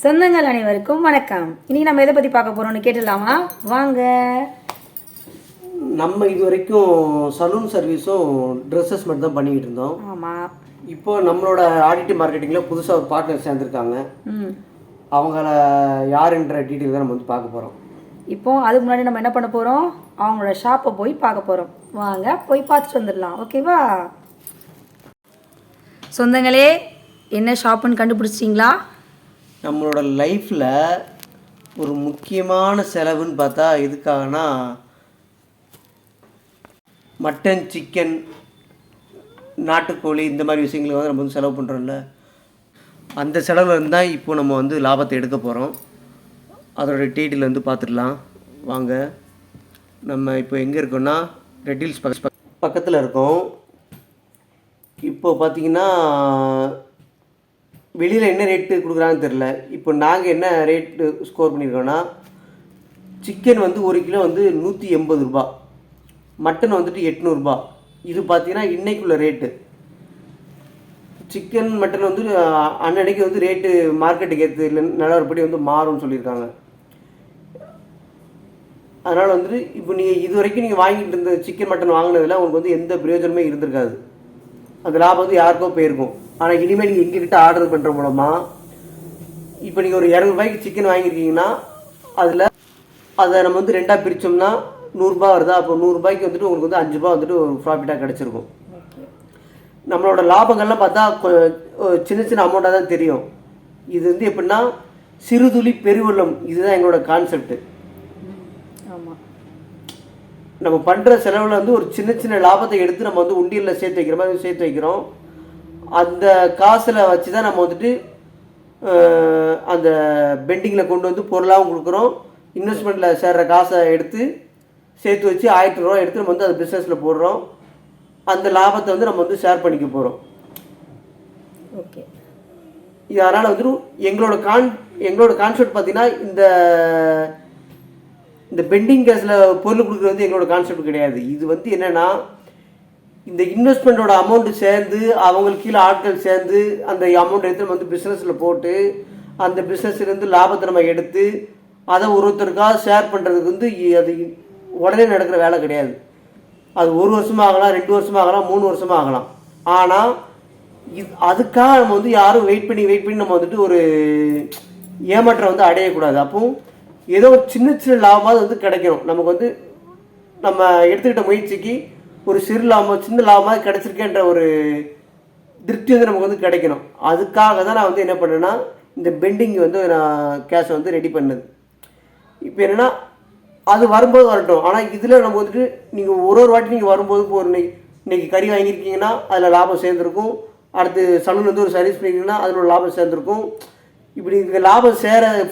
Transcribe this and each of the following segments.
சொந்தங்கள் அனைவருக்கும் வணக்கம். இன்னைக்கு நம்ம எதை பத்தி பார்க்க போறோம்னு கேட்டலாமா? வாங்க. நம்ம இது வரைக்கும் சலூன் சர்வீஸும் ட்ரெஸ்ஸஸ் மட்டும் தான் பண்ணிக்கிட்டு இருந்தோம். ஆமா. இப்போ நம்மளோட ஆடிட்டிவ் மார்க்கெட்டிங்கில் புதுசாக ஒரு பார்ட்னர் சேர்ந்துருக்காங்க. அவங்கள யாருன்ற டீட்டெயில் தான் நம்ம வந்து பார்க்க போகிறோம். இப்போ அதுக்கு முன்னாடி நம்ம என்ன பண்ண போறோம்? அவங்களோட ஷாப்பை போய் பார்க்க போறோம். வாங்க போய் பார்த்துட்டு வந்துடலாம். ஓகேவா? சொந்தங்களே, என்ன ஷாப்புன்னு கண்டுபிடிச்சிட்டிங்களா? நம்மளோட லைஃப்பில் ஒரு முக்கியமான செலவுன்னு பார்த்தா எதுக்காகனா மட்டன், சிக்கன், நாட்டுக்கோழி இந்த மாதிரி விஷயங்களுக்கு வந்து நம்ம வந்து செலவு பண்ணுறோம்ல, அந்த செலவில் இருந்தால் இப்போ நம்ம வந்து லாபத்தை எடுக்க போகிறோம். அதோட டீட்டெயில் வந்து பார்த்துடலாம் வாங்க. நம்ம இப்போ எங்கே இருக்கோம்னா ரெட் ஹில்ஸ் பக்கத்தில் இருக்கோம். இப்போ பார்த்தீங்கன்னா வெளியில் என்ன ரேட்டு கொடுக்குறாங்கன்னு தெரில. இப்போ நாங்கள் என்ன ரேட்டு ஸ்கோர் பண்ணியிருக்கோன்னா, சிக்கன் வந்து 1 கிலோ வந்து 180 ரூபா, மட்டன் வந்துட்டு 800 ரூபா. இது பார்த்தீங்கன்னா இன்றைக்குள்ள ரேட்டு. சிக்கன் மட்டன் வந்து அன்னன்னைக்கு வந்து ரேட்டு மார்க்கெட்டுக்கு ஏற்று இல்லை நிலவரப்படி வந்து மாறும்னு சொல்லியிருக்காங்க. அதனால் வந்துட்டு இப்போ நீங்கள் இது வரைக்கும் நீங்கள் வாங்கிட்டு இருந்த சிக்கன் மட்டன் வாங்கினதில் உங்களுக்கு வந்து எந்த பிரயோஜனமே இருந்திருக்காது. அந்த லாபம் வந்து யாருக்கோ போயிருக்கும். ஆனால் இனிமேல் நீங்கள் எங்ககிட்ட ஆர்டர் பண்ணுற மூலமாக இப்போ நீங்கள் ஒரு 200 ரூபாய்க்கு சிக்கன் வாங்கியிருக்கீங்கன்னா அதில் அதை நம்ம வந்து 2ஆக பிரித்தோம்னா 100 ரூபா வருதா? அப்போ 100 ரூபாய்க்கு வந்துட்டு உங்களுக்கு வந்து 5 ரூபா வந்துட்டு ஒரு ப்ராஃபிட்டாக கிடச்சிருக்கும். நம்மளோட லாபங்கள்லாம் பார்த்தா சின்ன சின்ன அமௌண்ட்டாக தான் தெரியும். இது வந்து எப்படின்னா சிறுதுளி பெருவெள்ளம், இதுதான் எங்களோட கான்செப்ட். நம்ம பண்ணுற செலவில் வந்து ஒரு சின்ன சின்ன லாபத்தை எடுத்து நம்ம வந்து உண்டியலில் சேர்த்து வைக்கிற மாதிரி சேர்த்து வைக்கிறோம். அந்த காசில் வச்சு தான் நம்ம வந்துட்டு அந்த பெண்டிங்கில் கொண்டு வந்து பொருளாகவும் கொடுக்குறோம். இன்வெஸ்ட்மெண்ட்டில் சேர்கிற காசை எடுத்து சேர்த்து வச்சு 1000 ரூபா எடுத்து நம்ம வந்து அது பிஸ்னஸில் போடுறோம். அந்த லாபத்தை வந்து நம்ம வந்து ஷேர் பண்ணிக்க போகிறோம். ஓகே. இது அதனால் வந்துட்டு எங்களோட கான்செப்ட் பார்த்தீங்கன்னா இந்த பெண்டிங் கேஸில் பொருள் கொடுக்குறது வந்து எங்களோட கான்செப்ட் கிடையாது. இது வந்து என்னென்னா, இந்த இன்வெஸ்ட்மெண்ட்டோட அமௌண்ட்டு சேர்ந்து அவங்களுக்கு கீழே ஆட்கள் சேர்ந்து அந்த அமௌண்ட் எடுத்து நம்ம வந்து பிஸ்னஸில் போட்டு அந்த பிஸ்னஸ்லேருந்து லாபத்தை நம்ம எடுத்து அதை ஒருத்தருக்காக ஷேர் பண்ணுறதுக்கு வந்து அது உடனே நடக்கிற வேலை கிடையாது. அது 1 வருஷமாக ஆகலாம், 2 வருஷமாக ஆகலாம், 3 வருஷமாக ஆகலாம். ஆனால் அதுக்காக நம்ம வந்து யாரும் வெயிட் பண்ணி நம்ம வந்துட்டு ஒரு ஏமாற்றம் வந்து அடையக்கூடாது. அப்போ ஏதோ ஒரு சின்ன சின்ன லாபமாக வந்து கிடைக்கணும். நமக்கு வந்து நம்ம எடுத்துக்கிட்ட முயற்சிக்கு ஒரு சிறு லாபம், சின்ன லாபமாக கிடைச்சிருக்கேன்ற ஒரு திருப்தி வந்து நமக்கு வந்து கிடைக்கணும். அதுக்காக தான் நான் வந்து என்ன பண்ணேன்னா இந்த பெண்டிங் வந்து நான் கேஷை வந்து ரெடி பண்ணது. இப்போ என்னென்னா அது வரும்போது வரட்டும். ஆனால் இதில் நம்ம வந்துட்டு நீங்கள் ஒரு வாட்டி நீங்கள் வரும்போது இப்போ இன்னைக்கு கறி வாங்கியிருக்கீங்கன்னா அதில் லாபம் சேர்ந்துருக்கும். அடுத்து சலூன் வந்து ஒரு சர்வீஸ் பண்ணிங்கன்னா அதில் ஒரு லாபம் சேர்ந்துருக்கும். இப்படி இந்த லாபம்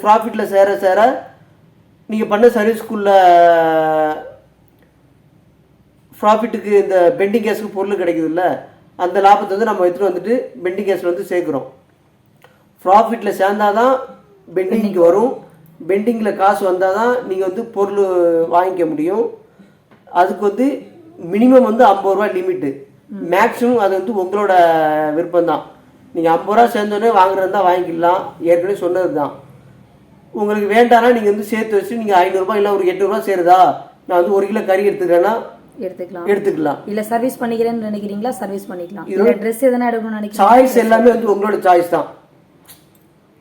ப்ராஃபிட்டில் சேர நீங்கள் பண்ண சர்வீஸ்க்குள்ள ப்ராஃபிட்டுக்கு இந்த பெண்டிங் கேஸுக்கு பொருள் கிடைக்குதுல்ல, அந்த லாபத்தை வந்து நம்ம எடுத்துகிட்டு வந்துட்டு பெண்டிங் கேஸில் வந்து சேர்க்குறோம். ப்ராஃபிட்டில் சேர்ந்தால் தான் பெண்டிங்க்கு வரும். பெண்டிங்கில் காசு வந்தால் தான் நீங்கள் வந்து பொருள் வாங்கிக்க முடியும். அதுக்கு வந்து மினிமம் வந்து 50 ரூபா லிமிட்டு, மேக்ஸிமம் அது வந்து உங்களோட விருப்பம் தான். நீங்கள் 50 ரூபா சேர்ந்தோடனே வாங்குறது தான் வாங்கிக்கலாம். ஏற்கனவே சொன்னது தான். உங்களுக்கு வேண்டாம்னா நீங்கள் வந்து சேர்த்து வச்சு நீங்கள் 500 ரூபாய் இல்லை ஒரு 800 ரூபா சேருதா, நான் வந்து 1 கிலோ கறி எடுத்துக்கிறேன்னா எடுத்துக்கலாம். இல்லை சர்வீஸ் பண்ணிக்கிறேன்னு நினைக்கிறீங்களா, சர்வீஸ் பண்ணிக்கலாம். இல்லை ட்ரெஸ் எதனா எடுக்கணும்னு நினைக்கிறீங்க, சாய்ஸ் எல்லாமே வந்து உங்களோட சாய்ஸ் தான்.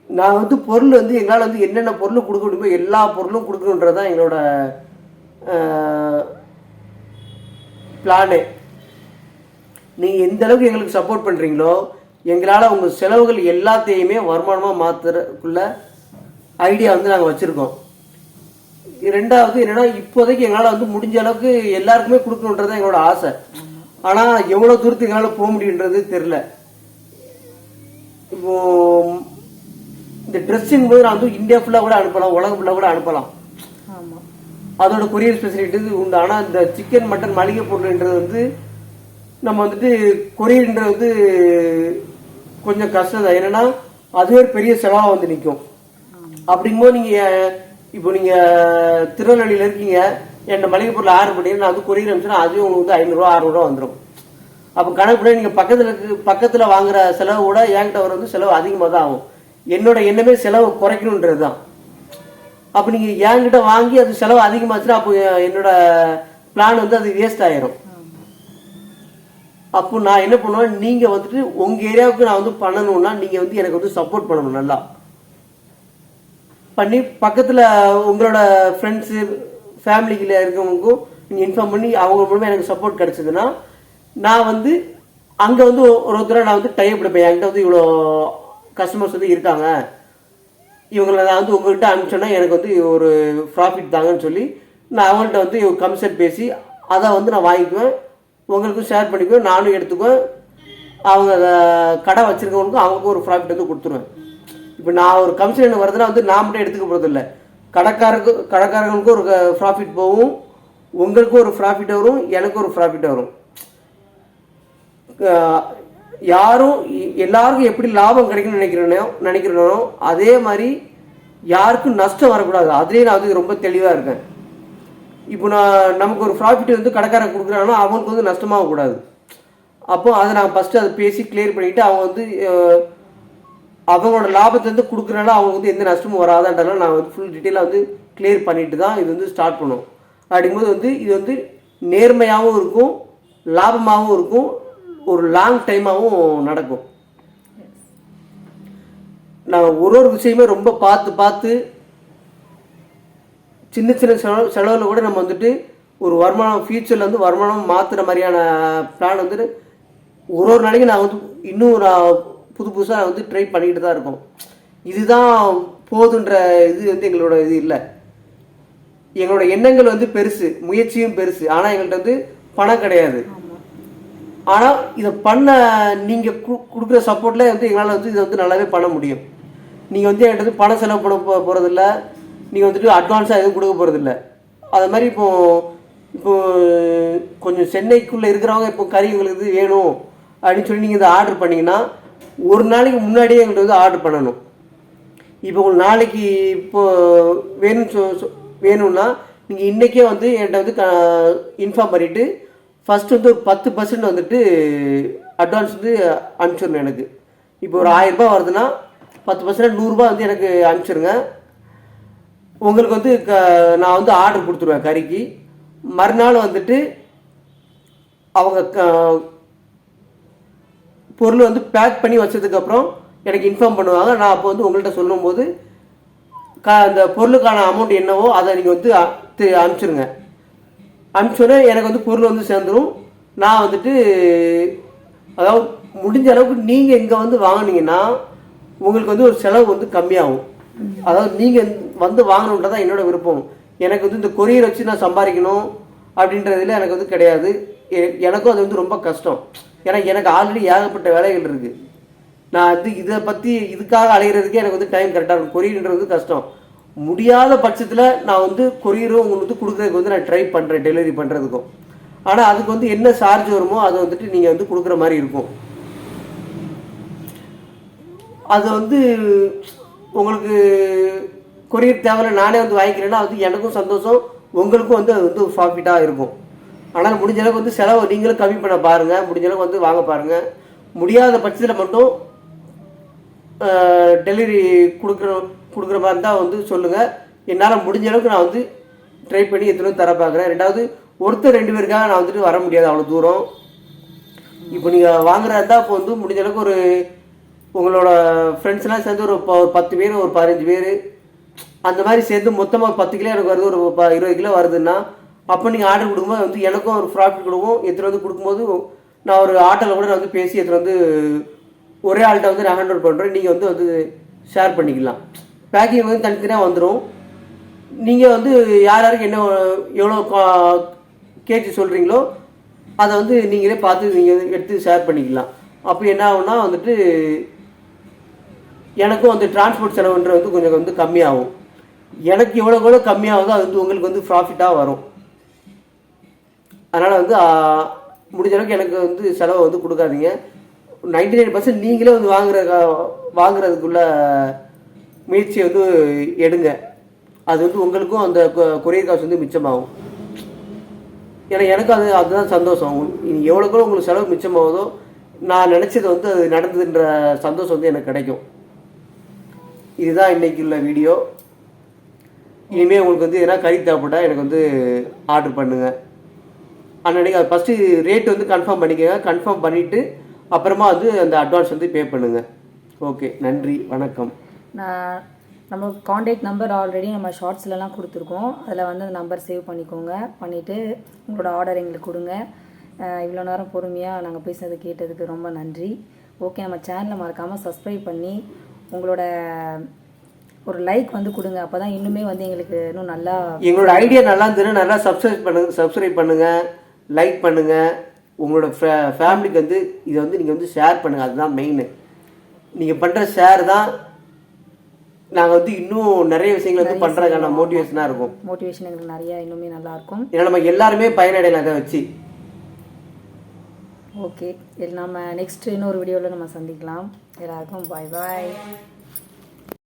நான் வந்து பொருள் வந்து எங்களால் வந்து என்னென்ன பொருள் கொடுக்க முடியுமோ எல்லா பொருளும் கொடுக்கணுன்றது தான் எங்களோட பிளானு. நீங்கள் எந்த அளவுக்கு எங்களுக்கு சப்போர்ட் பண்ணுறீங்களோ எங்களால் உங்கள் செலவுகள் எல்லாத்தையுமே வருமானமாக மாற்றுறதுக்குள்ள ஐடியா வந்து நாங்கள் வச்சுருக்கோம். 2வது என்னென்னா, இப்போதைக்கு எங்களால் வந்து முடிஞ்ச அளவுக்கு எல்லாருக்குமே கொடுக்கணுன்றது தான் எங்களோட ஆசை. ஆனால் எவ்வளோ தூரத்துக்கு எங்களால் போக முடியுன்றது தெரில. இப்போது இந்த ட்ரெஸ்ஸிங் போது நான் வந்து இந்தியா ஃபுல்லாக கூட அனுப்பலாம், உலகம் ஃபுல்லாக கூட அனுப்பலாம். அதோட கொரியர் ஃபெசிலிட்டி உண்டு. ஆனால் இந்த சிக்கன் மட்டன் மளிகை பொருள்ன்றது வந்து நம்ம வந்துட்டு கொரியர்ன்றது வந்து கொஞ்சம் கஷ்டம் தான். என்னென்னா அதுவே பெரிய செலவாக வந்து நிற்கும். அப்படிங்கும்போது நீங்கள் திருநெல்வேலியில் இருக்கீங்க, என் மளிகை பொருள் ஆர்டர் பண்ணீங்கன்னா நான் வந்து கொரியர் அனுப்பிச்சுன்னா அதுவும் உங்களுக்கு வந்து 500 ரூபா 600 ரூபா வந்துடும். அப்போ கணக்கு பண்ணி நீங்கள் பக்கத்தில் வாங்குற செலவு கூட என்கிட்ட வர வந்து செலவு அதிகமாக தான் ஆகும். என்னோட எண்ணமே செலவு குறைக்கணுன்றது தான். அப்போ நீங்கள் என்கிட்ட வாங்கி அது செலவு அதிகமாச்சுன்னா அப்போ என்னோட பிளான் வந்து அது வேஸ்ட் ஆயிரும். அப்போ நான் என்ன பண்ணுவேன், நீங்கள் வந்துட்டு உங்கள் ஏரியாவுக்கு நான் வந்து பண்ணணும்னா நீங்கள் வந்து எனக்கு வந்து சப்போர்ட் பண்ணணும். நல்லா பண்ணி பக்கத்தில் உங்களோட ஃப்ரெண்ட்ஸு ஃபேமிலியில் இருக்கவங்களுக்கும் நீங்கள் இன்ஃபார்ம் பண்ணி அவங்க மூலமாக எனக்கு சப்போர்ட் கிடச்சிதுன்னா நான் வந்து அங்கே வந்து ஒருத்தரை நான் வந்து டைப் எடுப்பேன். என்கிட்ட வந்து இவ்வளோ கஸ்டமர்ஸ் வந்து இருக்காங்க, இவங்களை நான் வந்து உங்கள்கிட்ட அனுப்பிச்சோன்னா எனக்கு வந்து ஒரு ப்ராஃபிட் தாங்கன்னு சொல்லி நான் அவங்கள்ட்ட வந்து கமிஷன் பேசி அதை வந்து நான் வாங்கிக்குவேன், உங்களுக்கும் ஷேர் பண்ணிக்குவேன், நானும் எடுத்துக்குவேன். அவங்க கடை வச்சுருக்கவங்களுக்கும் அவங்களுக்கும் ஒரு ப்ராஃபிட் வந்து கொடுத்துருவேன். இப்போ நான் ஒரு கமிஷன் என்ன வருதுன்னா வந்து நான் மட்டும் எடுத்துக்க போகிறதில்ல, கடைக்காரங்களுக்கும் ஒரு ப்ராஃபிட் போகும், உங்களுக்கும் ஒரு ப்ராஃபிட் வரும், எனக்கும் ஒரு ப்ராஃபிட் வரும். யாரும் எல்லாருக்கும் எப்படி லாபம் கிடைக்கும்னு நினைக்கிறனோ அதே மாதிரி யாருக்கும் நஷ்டம் வரக்கூடாது. அதுலேயே நான் வந்து ரொம்ப தெளிவாக இருக்கேன். இப்போ நமக்கு ஒரு ப்ராஃபிட் வந்து கடைக்காரன் கொடுக்குறாங்கன்னா அவங்களுக்கு வந்து நஷ்டமாகக்கூடாது. அப்போ அதை நான் ஃபஸ்ட்டு அதை பேசி கிளியர் பண்ணிவிட்டு அவங்க வந்து அவங்களோட லாபத்தை வந்து கொடுக்குறனால அவங்க வந்து எந்த நஷ்டமும் வராதான்றனால நான் வந்து ஃபுல் டீட்டெயிலாக வந்து கிளியர் பண்ணிட்டு தான் இது வந்து ஸ்டார்ட் பண்ணும். அப்படிங்கும்போது வந்து இது வந்து நேர்மையாகவும் இருக்கும், லாபமாகவும் இருக்கும், ஒரு லாங் டைமாகவும் நடக்கும். நான் ஒரு விஷயமே ரொம்ப பார்த்து சின்ன செலவில் கூட நம்ம வந்துட்டு ஒரு வருமானம் ஃபியூச்சரில் வந்து வருமானம் மாற்றுற மாதிரியான பிளான் வந்துட்டு ஒரு நாளைக்கு நான் வந்து இன்னும் நான் புதுசாக வந்து ட்ரை பண்ணிக்கிட்டு தான் இருக்கோம். இதுதான் போதுன்ற இது வந்து எங்களோட இது இல்லை. எங்களோட எண்ணங்கள் வந்து பெருசு, முயற்சியும் பெருசு, ஆனால் எங்கள்கிட்ட வந்து பணம் கிடையாது. ஆனால் இதை பண்ண நீங்கள் கொடுக்குற சப்போர்ட்டில் வந்து எங்களால் வந்து இதை வந்து நல்லாவே பண்ண முடியும். நீங்கள் வந்து என்கிட்ட வந்து பணம் செலவு பண்ண போகிறதில்ல, நீங்கள் வந்துட்டு அட்வான்ஸாக எதுவும் கொடுக்க போகிறதில்ல. அது மாதிரி இப்போ கொஞ்சம் சென்னைக்குள்ளே இருக்கிறவங்க இப்போ கறி உங்களுக்கு இது வேணும் அப்படின்னு சொல்லி நீங்கள் இதை ஆர்டர் பண்ணிங்கன்னா ஒரு நாளைக்கு முன்னாடியே எங்கள்கிட்ட வந்து ஆர்டர் பண்ணணும். இப்போ உங்களுக்கு நாளைக்கு வேணும்னா நீங்கள் இன்றைக்கே வந்து என்கிட்ட வந்து இன்ஃபார்ம் பண்ணிவிட்டு ஃபஸ்ட்டு வந்து ஒரு 10% வந்துட்டு அட்வான்ஸ் வந்து அனுப்பிச்சிடணும் எனக்கு. இப்போ ஒரு 1000 ரூபாய் வருதுன்னா 10% 100 ரூபாய் வந்து எனக்கு அனுப்பிச்சிருங்க. உங்களுக்கு வந்து நான் வந்து ஆர்டர் கொடுத்துருவேன் கறிக்கு. மறுநாள் வந்துட்டு அவங்க பொருள் வந்து பேக் பண்ணி வச்சதுக்கப்புறம் எனக்கு இன்ஃபார்ம் பண்ணுவாங்க. நான் அப்போ வந்து உங்கள்கிட்ட சொல்லும்போது அந்த பொருளுக்கான அமௌண்ட் என்னவோ அதை நீங்கள் வந்து அனுப்பிச்சிருங்க. அனுப்பிச்சோன்னே எனக்கு வந்து பொருள் வந்து சேர்ந்துடும். நான் வந்துட்டு அதாவது முடிஞ்ச அளவுக்கு நீங்கள் இங்கே வந்து வாங்கினீங்கன்னா உங்களுக்கு வந்து ஒரு செலவு வந்து கம்மியாகும். அதாவது நீங்கள் வந்து வாங்கணுன்றதான் என்னோட விருப்பம். எனக்கு வந்து இந்த கொரியர் வச்சு நான் சம்பாதிக்கணும் அப்படின்றதுல எனக்கு வந்து கிடையாது. எனக்கும் அது வந்து ரொம்ப கஷ்டம். ஏன்னா எனக்கு ஆல்ரெடி ஏகப்பட்ட வேலைகள் இருக்குது. நான் வந்து இதை பற்றி இதுக்காக அலைகிறதுக்கே எனக்கு வந்து டைம் கரெக்டாக இருக்கும். கொரியர்ன்றது வந்து கஷ்டம். முடியாத பட்சத்தில் நான் வந்து கொரியரும் உங்களுக்கு வந்து கொடுக்குறதுக்கு வந்து நான் ட்ரை பண்ணுறேன், டெலிவரி பண்ணுறதுக்கும். ஆனால் அதுக்கு வந்து என்ன சார்ஜ் வருமோ அதை வந்துட்டு நீங்கள் வந்து கொடுக்குற மாதிரி இருக்கும். அது வந்து உங்களுக்கு கொரியர் தேவையில்ல, நானே வந்து வாங்கிக்கிறேன்னா அது எனக்கும் சந்தோஷம், உங்களுக்கும் வந்து அது வந்து ப்ராஃபிட்டாக இருக்கும். ஆனால் முடிஞ்ச அளவுக்கு வந்து செலவு நீங்களும் கம்மி பண்ண பாருங்கள், முடிஞ்ச அளவுக்கு வந்து வாங்க பாருங்கள். முடியாத பட்சத்தில் மட்டும் டெலிவரி கொடுக்குற மாதிரி இருந்தால் வந்து சொல்லுங்கள். என்னால் முடிஞ்ச அளவுக்கு நான் வந்து ட்ரை பண்ணி எத்தனை தர பார்க்குறேன். ரெண்டாவது ஒருத்தர் 2 பேருக்காக நான் வந்துட்டு வர முடியாது அவ்வளோ தூரம். இப்போ நீங்கள் வாங்குறதா இருந்தால் இப்போ வந்து முடிஞ்ச அளவுக்கு ஒரு உங்களோட ஃப்ரெண்ட்ஸ்லாம் சேர்ந்து ஒரு 10 பேர், ஒரு 15 பேர் அந்த மாதிரி சேர்ந்து மொத்தமாக 10 கிலோ எனக்கு வருது, ஒரு 20 கிலோ வருதுன்னா அப்போ நீங்கள் ஆர்டர் கொடுக்கும்போது வந்து எனக்கும் ஒரு ப்ராஃபிட் கொடுக்கும். எடுத்துகிட்டு வந்து கொடுக்கும்போது நான் ஒரு ஆட்டோவில் கூட நான் வந்து பேசி எடுத்துகிட்டு வந்து ஒரே ஆள்கிட்ட வந்து நான் ஹேண்ட் ஓவர் பண்ணுறேன். நீங்கள் வந்து ஷேர் பண்ணிக்கலாம். பேக்கிங் வந்து தனித்தனியாக வந்துடும். நீங்கள் வந்து யாருக்கு என்ன எவ்வளோ கேஜி சொல்கிறீங்களோ அதை வந்து நீங்களே பார்த்து நீங்கள் எடுத்து ஷேர் பண்ணிக்கலாம். அப்போ என்ன ஆகும்னா வந்துட்டு எனக்கும் வந்து டிரான்ஸ்போர்ட் செலவுன்ற வந்து கொஞ்சம் வந்து கம்மியாகும். எனக்கு எவ்வளோ கம்மியாகுதோ அது வந்து உங்களுக்கு வந்து ப்ராஃபிட்டாக வரும். அதனால் வந்து முடிஞ்ச அளவுக்கு எனக்கு வந்து செலவை வந்து கொடுக்காதீங்க. 99% நீங்களே வந்து வாங்குறதுக்குள்ள முயற்சியை வந்து எடுங்க. அது வந்து உங்களுக்கும் அந்த கொரியர் காசு வந்து மிச்சமாகும். ஏன்னா எனக்கு அதுதான் சந்தோஷம். எவ்வளோக்குள்ள உங்களுக்கு செலவு மிச்சமாகுதோ நான் நினச்சது வந்து அது நடந்ததுன்ற சந்தோஷம் வந்து எனக்கு கிடைக்கும். இதுதான் இன்னைக்கு உள்ள வீடியோ. இனிமேல் உங்களுக்கு வந்து எதனா கறி தேவைப்பட்டால் எனக்கு வந்து ஆர்டர் பண்ணுங்கள். அன்னைக்கு அது ஃபஸ்ட்டு ரேட் வந்து கன்ஃபார்ம் பண்ணிக்கோங்க. கன்ஃபார்ம் பண்ணிவிட்டு அப்புறமா வந்து அந்த அட்வான்ஸ் வந்து பே பண்ணுங்கள். ஓகே, நன்றி, வணக்கம். நம்ம காண்டாக்ட் நம்பர் ஆல்ரெடி நம்ம ஷார்ட்ஸ்லலாம் கொடுத்துருக்கோம். அதில் வந்து அந்த நம்பர் சேவ் பண்ணிக்கோங்க. பண்ணிவிட்டு உங்களோட ஆர்டர் எங்களுக்கு கொடுங்க. இவ்வளோ நேரம் பொறுமையாக நாங்கள் பேசுனது கேட்டதுக்கு ரொம்ப நன்றி. ஓகே, நம்ம சேனலை மறக்காமல் சப்ஸ்கிரைப் பண்ணி உங்களோட ஒரு லைக் வந்து கொடுங்க. அப்போ தான் இன்னுமே வந்து எங்களுக்கு இன்னும் நல்லா எங்களோட ஐடியா நல்லா இருந்ததுன்னா நல்லா சப்ஸ்கிரைப் பண்ணுங்கள், லைக் பண்ணுங்கள். உங்களோட ஃபேமிலிக்கு வந்து இதை வந்து நீங்கள் வந்து ஷேர் பண்ணுங்கள். அதுதான் மெயின். நீங்கள் பண்ணுற ஷேர் தான் நாங்கள் வந்து இன்னும் நிறைய விஷயங்கள் வந்து பண்ணுறதுக்கான மோட்டிவேஷனாக இருக்கும். மோட்டிவேஷன் எங்களுக்கு நிறையா இன்னுமே நல்லாயிருக்கும். ஏன்னா நம்ம எல்லாருமே பயனடையலாம் அதை வச்சு. ஓகே, நம்ம நெக்ஸ்ட் இன்னொரு வீடியோவில் நம்ம சந்திக்கலாம். எல்லாருக்கும் பாய் பாய்.